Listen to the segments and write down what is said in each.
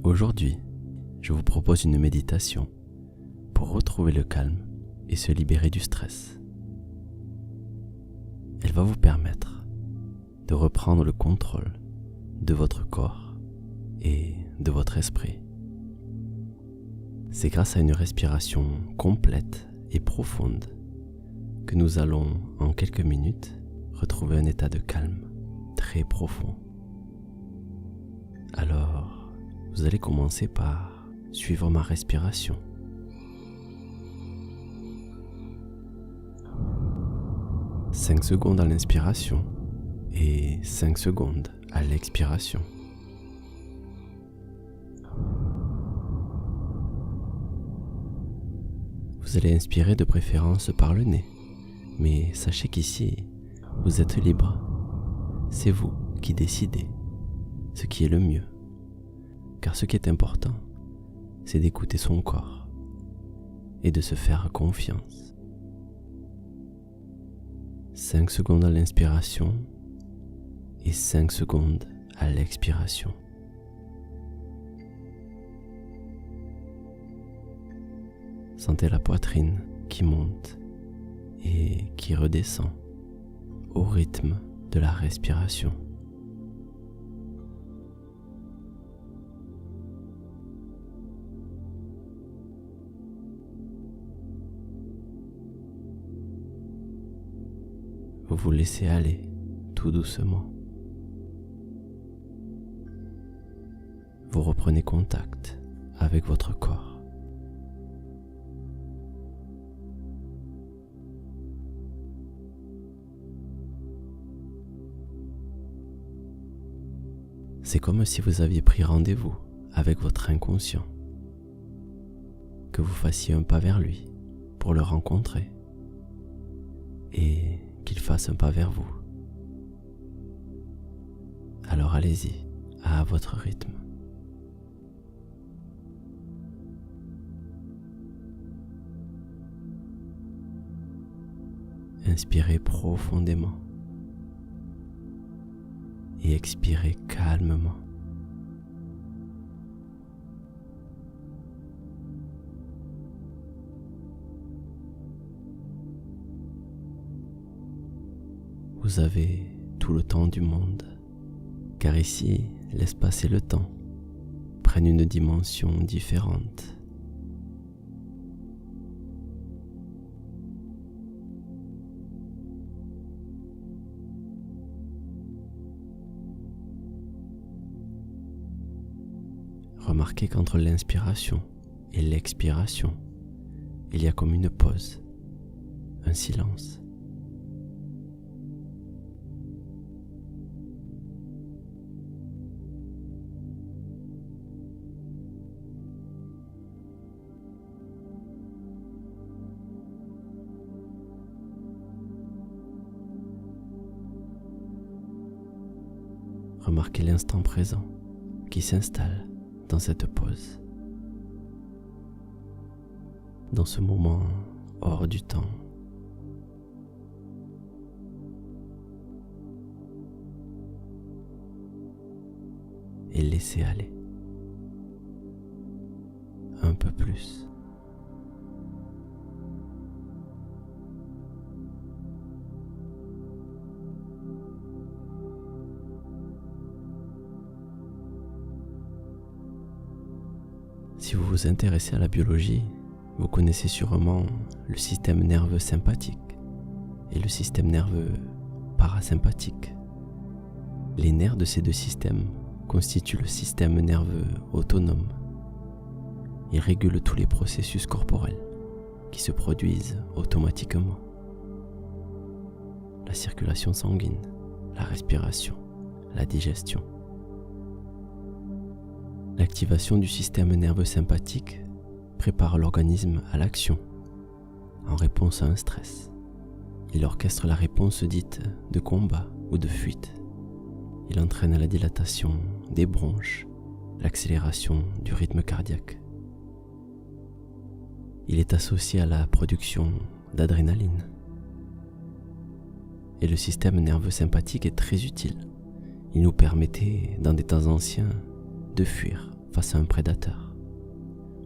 Aujourd'hui, je vous propose une méditation pour retrouver le calme et se libérer du stress. Elle va vous permettre de reprendre le contrôle de votre corps et de votre esprit. C'est grâce à une respiration complète et profonde que nous allons, en quelques minutes, retrouver un état de calme très profond. Alors, vous allez commencer par suivre ma respiration. « 5 secondes à l'inspiration et 5 secondes à l'expiration. Vous allez inspirer de préférence par le nez, mais sachez qu'ici, vous êtes libre. C'est vous qui décidez ce qui est le mieux. Car ce qui est important, c'est d'écouter son corps et de se faire confiance. 5 secondes à l'inspiration et 5 secondes à l'expiration. Sentez la poitrine qui monte et qui redescend au rythme de la respiration. Vous vous laissez aller tout doucement. Vous reprenez contact avec votre corps. C'est comme si vous aviez pris rendez-vous avec votre inconscient, que vous fassiez un pas vers lui pour le rencontrer et qu'il fasse un pas vers vous. Alors allez-y, à votre rythme. Inspirez profondément et expirez calmement. Vous avez tout le temps du monde, car ici, l'espace et le temps prennent une dimension différente. Remarquez qu'entre l'inspiration et l'expiration, il y a comme une pause, un silence. Remarquez l'instant présent qui s'installe dans cette pause, dans ce moment hors du temps. Et laissez aller un peu plus. Si vous vous intéressez à la biologie, vous connaissez sûrement le système nerveux sympathique et le système nerveux parasympathique. Les nerfs de ces deux systèmes constituent le système nerveux autonome. Ils régulent tous les processus corporels qui se produisent automatiquement. La circulation sanguine, la respiration, la digestion. L'activation du système nerveux sympathique prépare l'organisme à l'action en réponse à un stress. Il orchestre la réponse dite de combat ou de fuite. Il entraîne la dilatation des bronches, l'accélération du rythme cardiaque. Il est associé à la production d'adrénaline. Et le système nerveux sympathique est très utile. Il nous permettait, dans des temps anciens, de fuir face à un prédateur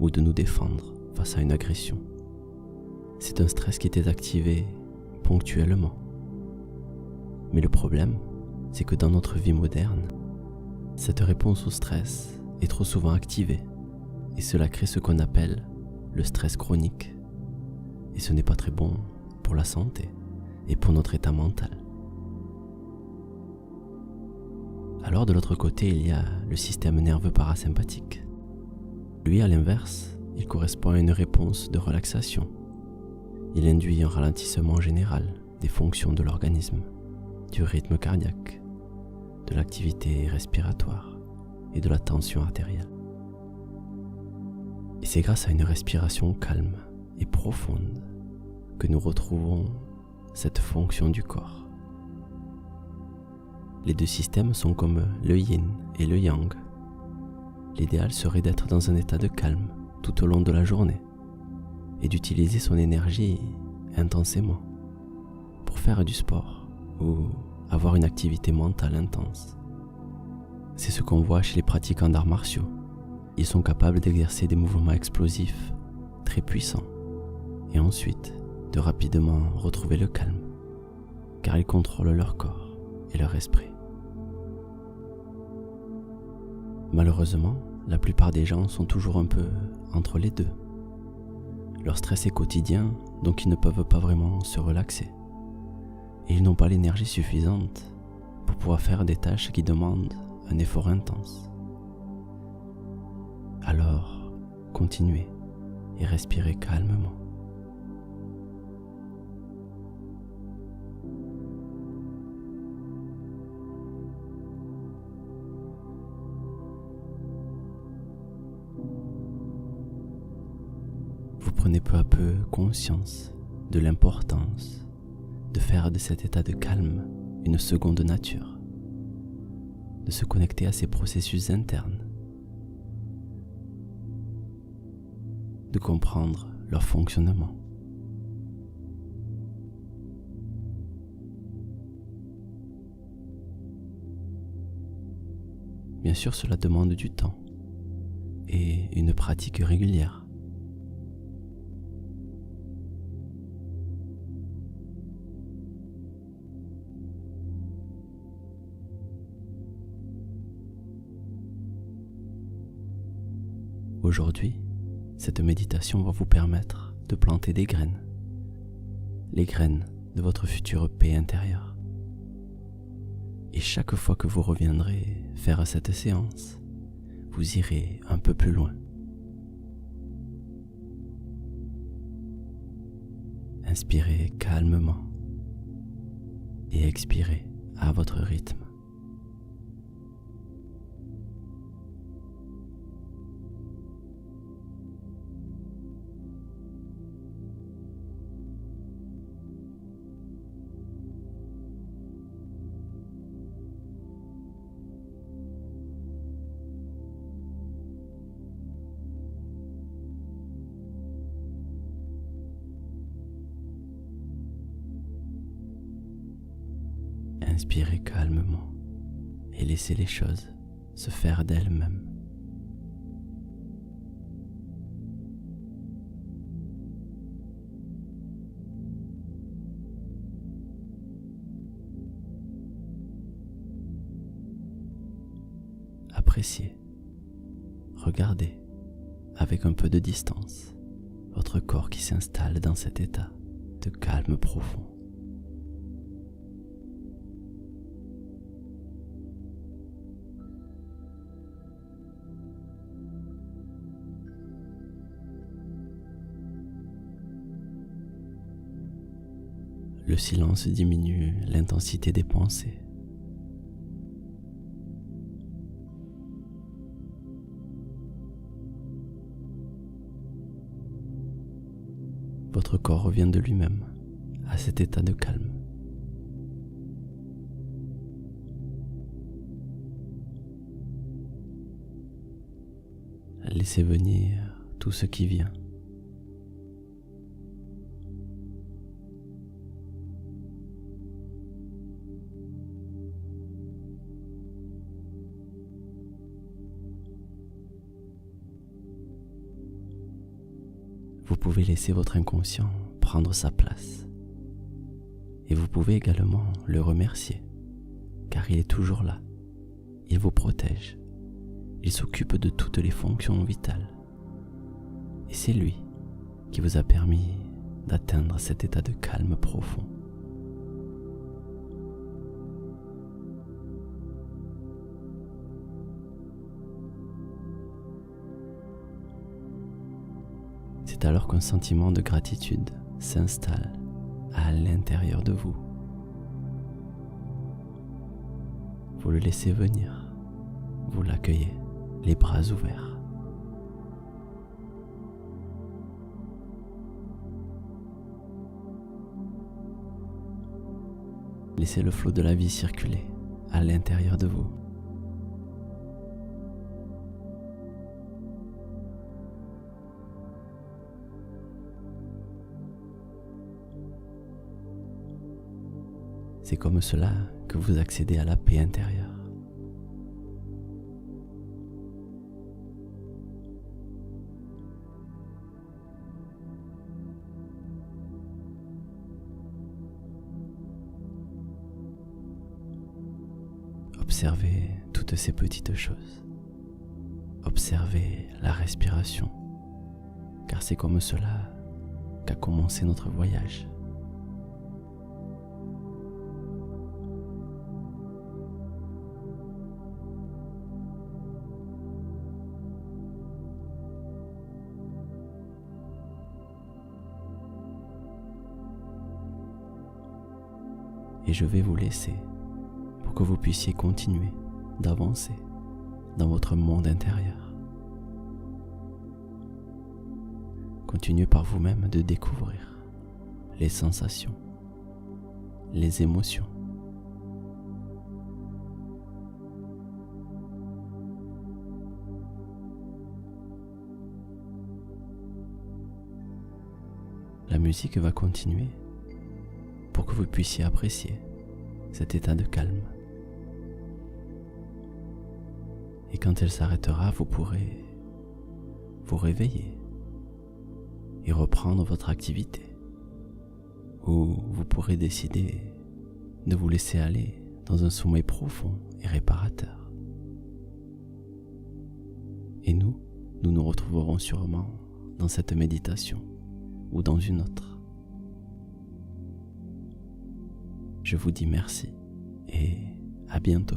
ou de nous défendre face à une agression. C'est un stress qui était activé ponctuellement. Mais le problème, c'est que dans notre vie moderne, cette réponse au stress est trop souvent activée et cela crée ce qu'on appelle le stress chronique. Et ce n'est pas très bon pour la santé et pour notre état mental. Alors de l'autre côté, il y a le système nerveux parasympathique. Lui, à l'inverse, il correspond à une réponse de relaxation. Il induit un ralentissement général des fonctions de l'organisme, du rythme cardiaque, de l'activité respiratoire et de la tension artérielle. Et c'est grâce à une respiration calme et profonde que nous retrouvons cette fonction du corps. Les deux systèmes sont comme le yin et le yang. L'idéal serait d'être dans un état de calme tout au long de la journée et d'utiliser son énergie intensément pour faire du sport ou avoir une activité mentale intense. C'est ce qu'on voit chez les pratiquants d'arts martiaux. Ils sont capables d'exercer des mouvements explosifs très puissants et ensuite de rapidement retrouver le calme car ils contrôlent leur corps et leur esprit. Malheureusement, la plupart des gens sont toujours un peu entre les deux. Leur stress est quotidien, donc ils ne peuvent pas vraiment se relaxer. Et ils n'ont pas l'énergie suffisante pour pouvoir faire des tâches qui demandent un effort intense. Alors, continuez et respirez calmement. Vous prenez peu à peu conscience de l'importance de faire de cet état de calme une seconde nature, de se connecter à ces processus internes, de comprendre leur fonctionnement. Bien sûr, cela demande du temps et une pratique régulière. Aujourd'hui, cette méditation va vous permettre de planter des graines, les graines de votre future paix intérieure. Et chaque fois que vous reviendrez faire cette séance, vous irez un peu plus loin. Inspirez calmement et expirez à votre rythme. Inspirez calmement et laissez les choses se faire d'elles-mêmes. Appréciez, regardez avec un peu de distance votre corps qui s'installe dans cet état de calme profond. Le silence diminue l'intensité des pensées. Votre corps revient de lui-même à cet état de calme. Laissez venir tout ce qui vient. pouvez laisser votre inconscient prendre sa place. Et vous pouvez également le remercier, car il est toujours là. Il vous protège. Il s'occupe de toutes les fonctions vitales. Et c'est lui qui vous a permis d'atteindre cet état de calme profond. C'est alors qu'un sentiment de gratitude s'installe à l'intérieur de vous. Vous le laissez venir, vous l'accueillez, les bras ouverts. Laissez le flot de la vie circuler à l'intérieur de vous. C'est comme cela que vous accédez à la paix intérieure. Observez toutes ces petites choses. Observez la respiration, car c'est comme cela qu'a commencé notre voyage. Et je vais vous laisser pour que vous puissiez continuer d'avancer dans votre monde intérieur. Continuez par vous-même de découvrir les sensations, les émotions. La musique va continuer pour que vous puissiez apprécier cet état de calme. Et quand elle s'arrêtera, vous pourrez vous réveiller et reprendre votre activité. Ou vous pourrez décider de vous laisser aller dans un sommeil profond et réparateur. Et nous nous retrouverons sûrement dans cette méditation ou dans une autre. Je vous dis merci et à bientôt.